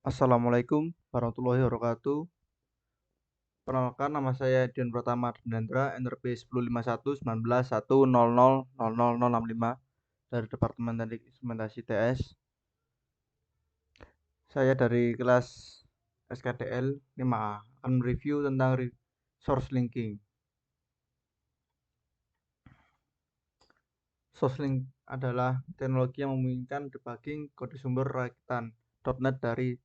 Assalamualaikum warahmatullahi wabarakatuh. Perkenalkan, nama saya Dian Pratama Ardinandra, NRP 105191000065 dari Departemen Teknik Instrumentasi TS. Saya dari kelas SKDL 5A akan mereview tentang resource linking. Source link adalah teknologi yang memungkinkan debugging kode sumber rakitan .NET dari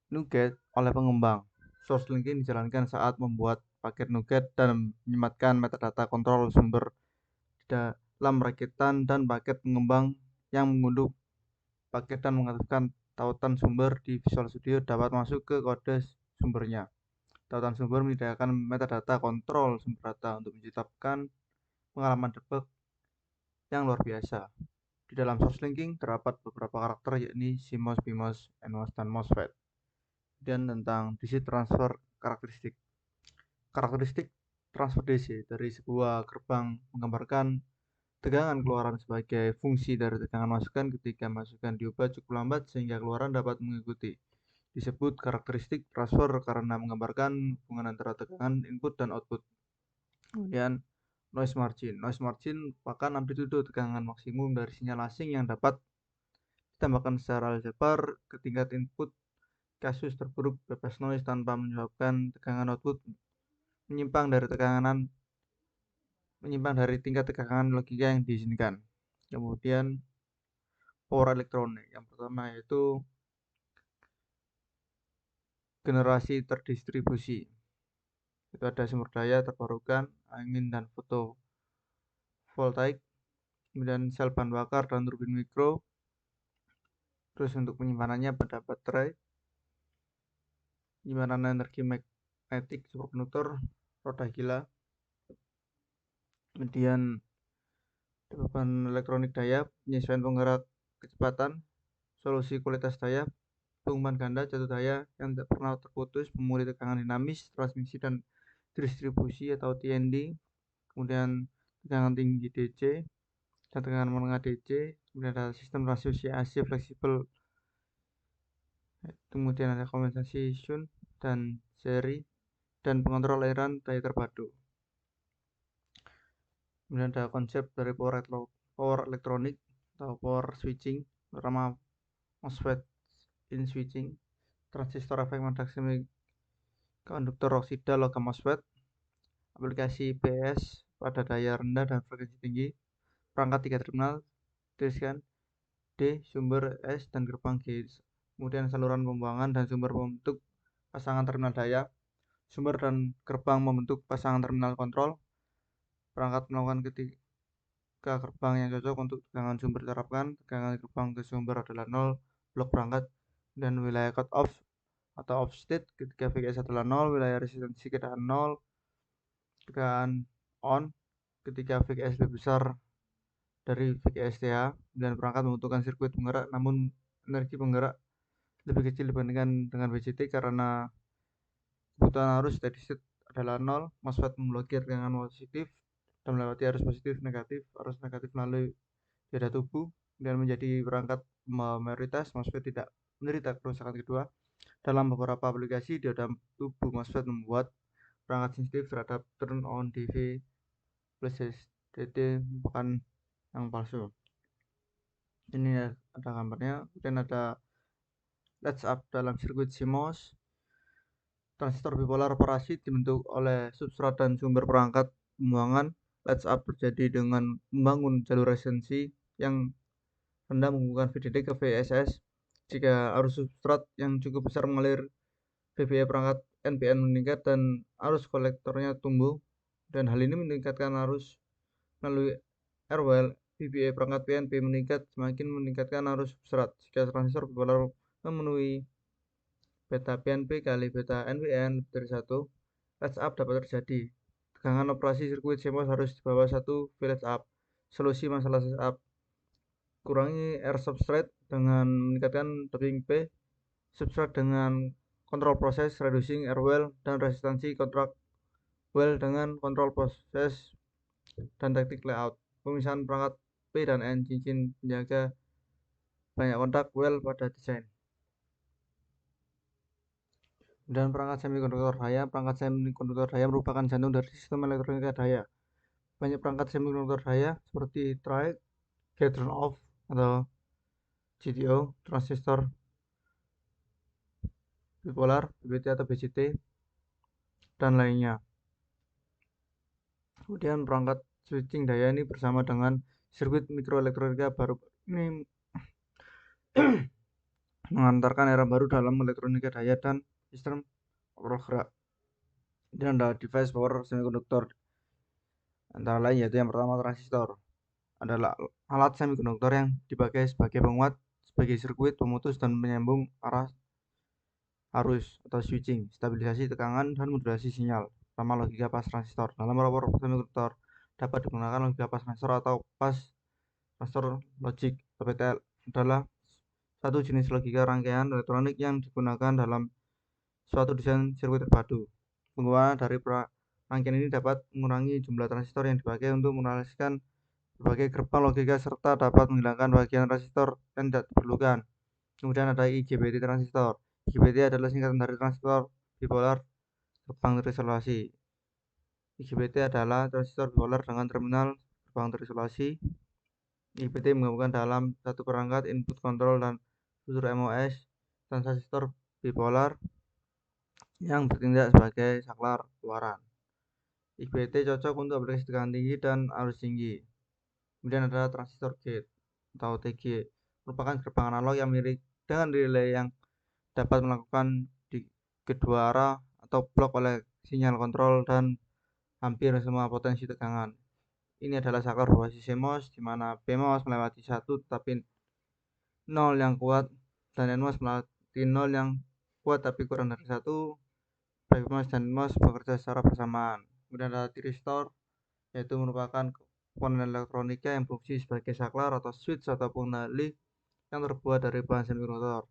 NuGet oleh pengembang. Source linking dijalankan saat membuat paket NuGet dan menyematkan metadata kontrol sumber di dalam rakitan dan paket pengembang yang mengunduh paket dan mengaktifkan tautan sumber di Visual Studio dapat masuk ke kode sumbernya. Tautan sumber menyediakan metadata kontrol sumber data untuk menciptakan pengalaman debug yang luar biasa. Di dalam source linking terdapat beberapa karakter, yakni CMOS, PMOS, NMOS, dan MOSFET. Dan tentang DC transfer karakteristik. Karakteristik transfer DC dari sebuah gerbang menggambarkan tegangan keluaran sebagai fungsi dari tegangan masukan ketika masukan diubah cukup lambat sehingga keluaran dapat mengikuti. Disebut karakteristik transfer karena menggambarkan hubungan antara tegangan input dan output. Kemudian noise margin. Noise margin merupakan amplitudo tegangan maksimum dari sinyal asing yang dapat ditambahkan secara aljabar ke tingkat input. Kasus terburuk bebas noise tanpa menyebabkan tegangan output menyimpang dari tingkat tegangan logika yang diizinkan. Kemudian power elektronik. Yang pertama yaitu generasi terdistribusi. Itu ada sumber daya terbarukan, angin dan fotovoltaik, kemudian sel bahan bakar dan turbin mikro. Terus untuk penyimpanannya pada baterai, penyimpanan energi magnetik superkonduktor, roda gila. Kemudian beban elektronik daya, penyesuaian penggerak kecepatan, solusi kualitas daya, pengumuman ganda jatuh daya yang tidak pernah terputus, memulai tegangan dinamis, transmisi dan distribusi atau TND, kemudian tegangan tinggi DC dan tegangan menengah DC, kemudian ada sistem transisi AC fleksibel, kemudian ada kompensasi shunt dan seri, dan pengontrol aliran daya terpadu. Kemudian ada konsep dari power elektronik atau power switching, terutama MOSFET in switching, transistor efek meledak konduktor oksida logam MOSFET, aplikasi PS pada daya rendah dan frekuensi tinggi, perangkat 3 terminal, tuliskan D, sumber S, dan gerbang G. Kemudian saluran pembuangan dan sumber membentuk pasangan terminal daya, sumber dan gerbang membentuk pasangan terminal kontrol, perangkat melakukan ketika gerbang yang cocok untuk tegangan sumber diterapkan, tegangan gerbang ke sumber adalah 0, blok perangkat, dan wilayah cut off atau off state ketika VGS adalah 0, wilayah resistensi keadaan 0, tegangan on ketika VGS lebih besar dari VGS-TH, dan perangkat membutuhkan sirkuit penggerak namun energi penggerak lebih kecil dibandingkan dengan VCT karena kebutuhan arus steady state adalah 0. MOSFET memblokir tegangan positif dan melewati arus positif arus negatif melalui dioda tubuh dan menjadi perangkat mayoritas. MOSFET tidak menderita kerusakan kedua. Dalam beberapa aplikasi, dioda tubuh MOSFET membuat perangkat sensitif terhadap turn on DV plus STT merupakan yang palsu. Ini ada gambarnya. Kemudian ada latch up dalam sirkuit CMOS. Transistor bipolar parasit dibentuk oleh substrat dan sumber perangkat pembuangan. Latch up terjadi dengan membangun jalur resistensi yang rendah menghubungkan VDD ke VSS. Jika arus substrat yang cukup besar mengalir, VBE perangkat NPN meningkat dan arus kolektornya tumbuh, dan hal ini meningkatkan arus melalui airwell. VBE perangkat PNP meningkat, semakin meningkatkan arus substrat. Jika transistor bipolar memenuhi beta PNP kali beta NPN dari 1, latch up dapat terjadi. Tegangan operasi sirkuit CMOS harus di bawah 1 V latch up. Solusi masalah latch up: kurangi air substrate dengan meningkatkan doping P substrate dengan kontrol proses, reducing air well, dan resistansi kontrak well dengan kontrol proses dan teknik layout. Pemisahan perangkat P dan N cincin penjaga banyak kontak well pada desain. Dan perangkat semikonduktor daya. Perangkat semikonduktor daya merupakan jantung dari sistem elektronika daya. Banyak perangkat semikonduktor daya seperti triode, gate turn off atau GTO, transistor bipolar, BBT atau BCT, dan lainnya. Kemudian perangkat switching daya ini bersama dengan sirkuit mikroelektronika baru ini mengantarkan era baru dalam elektronika daya dan sistem kontrol gerak. Ini ada device power semikonduktor, antara lain yaitu yang pertama transistor adalah alat semikonduktor yang dipakai sebagai penguat, sebagai sirkuit pemutus dan penyambung arah arus atau switching, stabilisasi tegangan dan modulasi sinyal. Pertama, logika pas transistor. Dalam beberapa semikonduktor dapat digunakan logika pas transistor atau pas transistor logic atau PTL adalah satu jenis logika rangkaian elektronik yang digunakan dalam suatu desain sirkuit terpadu. Penggunaan dari rangkaian ini dapat mengurangi jumlah transistor yang dipakai untuk mengoperasikan berbagai gerbang logika serta dapat menghilangkan bagian transistor yang tidak diperlukan. Kemudian ada IGBT transistor. IGBT adalah singkatan dari transistor bipolar gerbang terisolasi. IGBT adalah transistor bipolar dengan terminal gerbang terisolasi. IGBT menggabungkan dalam satu perangkat input control dan fitur MOS dan transistor bipolar yang bertindak sebagai saklar keluaran. IGBT cocok untuk aplikasi tegangan tinggi dan arus tinggi. Kemudian ada transistor gate atau TG, merupakan gerbang analog yang mirip dengan relay yang dapat melakukan di kedua arah atau blok oleh sinyal kontrol dan hampir semua potensi tegangan. Ini adalah saklar berbasis CMOS, di mana PMOS melewati 1 tetapi 0 yang kuat dan NMOS melewati 0 yang kuat tapi kurang dari 1. PMOS dan NMOS bekerja secara bersamaan. Kemudian ada thyristor, yaitu merupakan komponen elektronika yang berfungsi sebagai saklar atau switch atau pengendali yang terbuat dari bahan semikonduktor.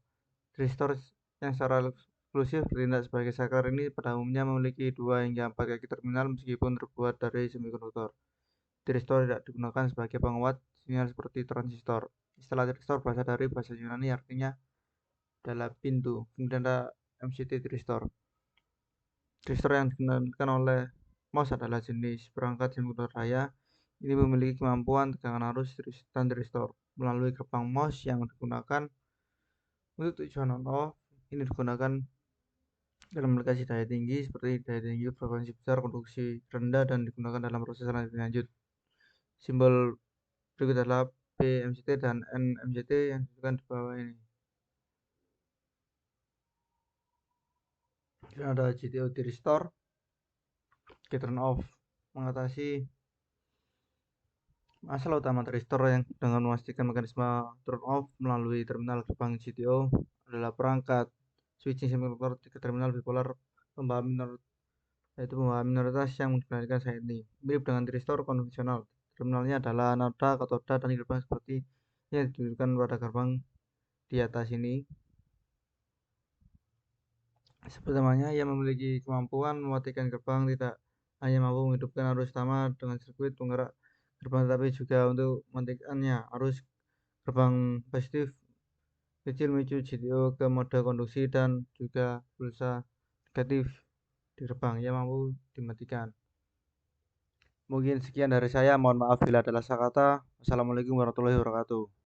Thyristor yang secara eksklusif bertindak sebagai saklar ini pada umumnya memiliki 2 hingga 4 kaki terminal meskipun terbuat dari semikonduktor. Thyristor tidak digunakan sebagai penguat sinyal seperti transistor. Istilah thyristor berasal dari bahasa Yunani, artinya adalah pintu. Kemudian ada MCT thyristor. Thyristor yang digunakan oleh MOS adalah jenis perangkat semikonduktor daya. Ini memiliki kemampuan tegangan arus dan thyristor melalui gerbang MOS yang digunakan untuk tujuan on-off. Ini digunakan dalam aplikasi daya tinggi seperti daya tinggi frekuensi besar, konduksi rendah, dan digunakan dalam proses lebih lanjut. Simbol berikut adalah BMCT dan NMCT yang disebutkan di bawah ini. Dan ada GTO thyristor, gate turn off, mengatasi masalah utama thyristor yang dengan memastikan mekanisme turn off melalui terminal gerbang GTO adalah perangkat switching semikonduktor 3 terminal bipolar pembawa minoritas yang digunakan saat ini. Mirip dengan thyristor konvensional, terminalnya adalah anoda, katoda, dan gerbang seperti yang ditunjukkan pada gerbang di atas ini. Seperti namanya, ia memiliki kemampuan mematikan gerbang, tidak hanya mampu menghidupkan arus utama dengan sirkuit penggerak gerbang, tetapi juga untuk mematikannya arus gerbang positif kecil memicu GTO ke mode konduksi dan juga pulsa negatif di gerbang yang mampu dimatikan. Mungkin sekian dari saya, mohon maaf bila ada salah kata. Wassalamualaikum warahmatullahi wabarakatuh.